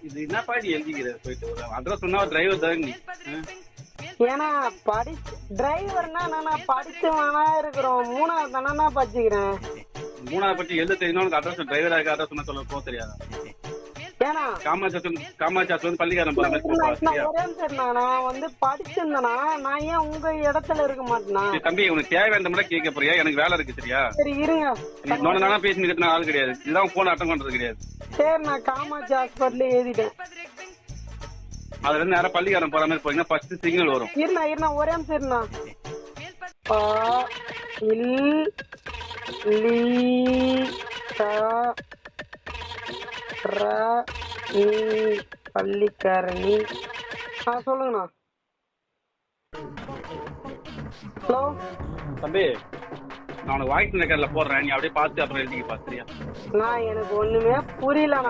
இது என்னப்பா நீ எழுதிக்கிற போயிட்டு ஒரு அட்ரஸ் சொன்னா டிரைவர் தான் நீ. ஏன்னா டிரைவர்னா நான் படிச்சவனா இருக்கிறோம். 3வது தானே படிச்சுக்கிறேன். 3வது பற்றி எழுத தெரியும். உனக்கு அட்ரஸ் டிரைவரா இருக்க அட்ரஸ் சொன்னா சொல்ல போக தெரியாதா? ஏன்னா காமாட்சி வந்து பள்ளிக்காரன் போற மாதிரி போப்பா, சரியா? ஒரே நிமிஷம் நான் வந்து படிச்சிருந்தேனா நான் ஏன் உங்க இடத்துல இருக்க மாட்டேனா? தம்பி உனக்கு தேவையான மட்டும் கேட்க போறியா? எனக்கு வேலை இருக்கு, சரியா? சரி இருங்க. நானா பேசிட்டு ஆள் கிடையாது. இதுதான் போன் அட்டன் பண்றது கிடையாது. சரி நான் காமாட்சி ஹாஸ்பிட்டல் எழுதிட்டேன். அதுல இருந்து நேரம் பள்ளிக்காரன் போற மாதிரி போறீங்கன்னா ஃபர்ஸ்ட் சிக்னல் வரும். இருண்ணா ஒரே நிமிஷம் இருண்ணா. ப இல் லீ த ர நீ பள்ளிக்காரணி. சொல்லுங்கண்ணா. ஹலோ தம்பி நான் உனக்கு வாய்ஸ் ரெக்கார்ட்ல போடுறேன். நீ அப்படியே பார்த்து அப்புறம் எழுதிக்கப்பா, சரியா? நான் எனக்கு ஒண்ணுமே புரியலண்ணா.